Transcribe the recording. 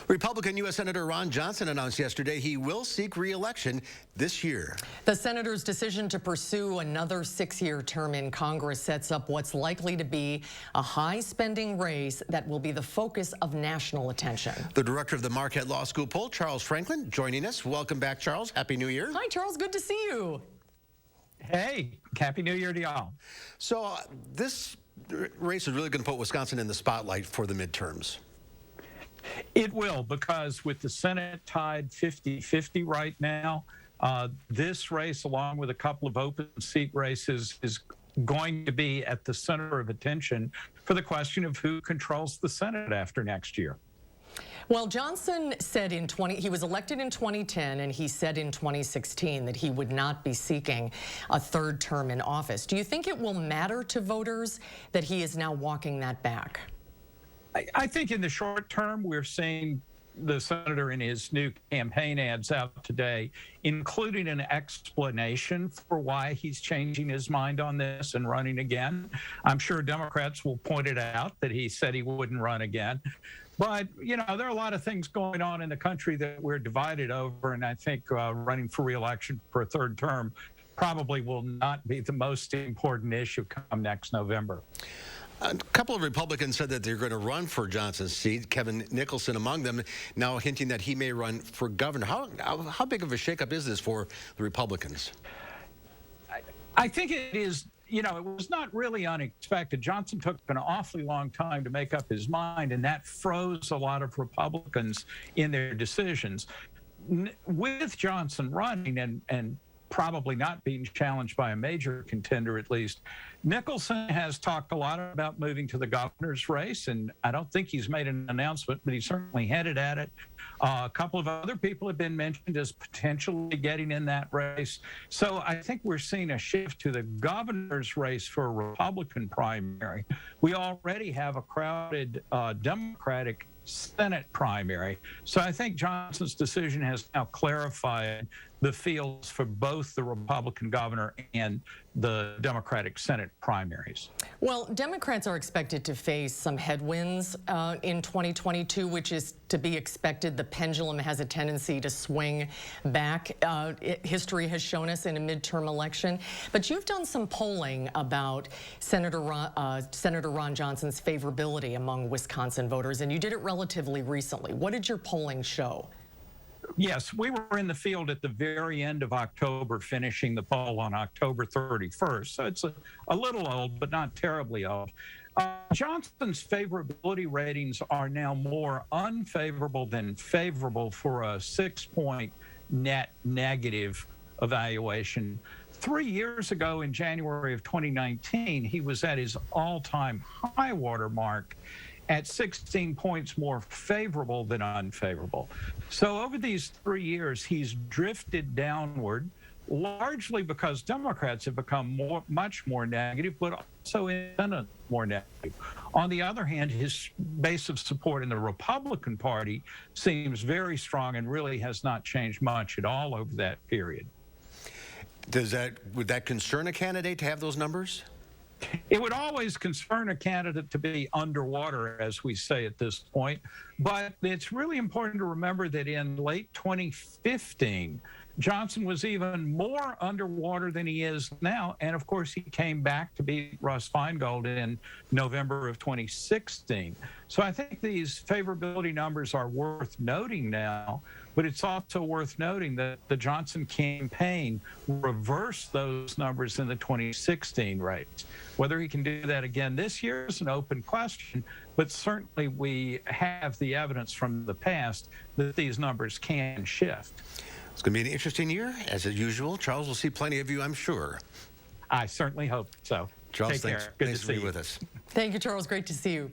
Republican U.S. Senator Ron Johnson announced yesterday he will seek re-election this year. The senator's decision to pursue another 6-year term in Congress sets up what's likely to be a high-spending race that will be the focus of national attention. The director of the Marquette Law School poll, Charles Franklin, joining us. Welcome back, Charles. Happy New Year. Hi, Charles. Good to see you. Hey, Happy New Year to y'all. So this race is really going to put Wisconsin in the spotlight for the midterms. It will, because with the Senate tied 50-50 right now, this race, along with a couple of open seat races, is going to be at the center of attention for the question of who controls the Senate after next year. Well, Johnson said he was elected in 2010, and he said in 2016 that he would not be seeking a third term in office. Do you think it will matter to voters that he is now walking that back? I think in the short term, we're seeing the senator in his new campaign ads out today, including an explanation for why he's changing his mind on this and running again. I'm sure Democrats will point it out that he said he wouldn't run again. But, you know, there are a lot of things going on in the country that we're divided over, and I think running for re-election for a third term probably will not be the most important issue come next November. A couple of Republicans said that they're going to run for Johnson's seat, Kevin Nicholson among them, now hinting that he may run for governor. How big of a shakeup is this for the Republicans? I think it is, you know, it was not really unexpected. Johnson took an awfully long time to make up his mind, and that froze a lot of Republicans in their decisions. With Johnson running and probably not being challenged by a major contender, at least, Nicholson has talked a lot about moving to the governor's race, and I don't think he's made an announcement, but he's certainly headed at it. A couple of other people have been mentioned as potentially getting in that race. So I think we're seeing a shift to the governor's race for a Republican primary. We already have a crowded Democratic Senate primary. So I think Johnson's decision has now clarified the fields for both the Republican governor and the Democratic Senate primaries. Well, Democrats are expected to face some headwinds in 2022, which is to be expected. The pendulum has a tendency to swing back. History has shown us in a midterm election. But you've done some polling about Senator Ron Johnson's favorability among Wisconsin voters, and you did it relatively recently. What did your polling show? Yes, we were in the field at the very end of October, finishing the poll on October 31st. So it's a little old, but not terribly old. Johnson's favorability ratings are now more unfavorable than favorable for a 6-point net negative evaluation. 3 years ago, in January of 2019, he was at his all-time high water mark at 16 points more favorable than unfavorable. So over these 3 years, he's drifted downward, largely because Democrats have become much more negative, but also independent more negative. On the other hand, his base of support in the Republican Party seems very strong and really has not changed much at all over that period. Would that concern a candidate to have those numbers? It would always concern a candidate to be underwater, as we say at this point. But it's really important to remember that in late 2015, Johnson was even more underwater than he is now. And of course, he came back to beat Russ Feingold in November of 2016. So I think these favorability numbers are worth noting now, but it's also worth noting that the Johnson campaign reversed those numbers in the 2016 race. Whether he can do that again this year is an open question, but certainly we have the evidence from the past that these numbers can shift. It's going to be an interesting year, as usual. Charles, we'll see plenty of you, I'm sure. I certainly hope so. Charles, Take thanks. care. Good Thanks to for see being you. with us. Thank you, Charles. Great to see you.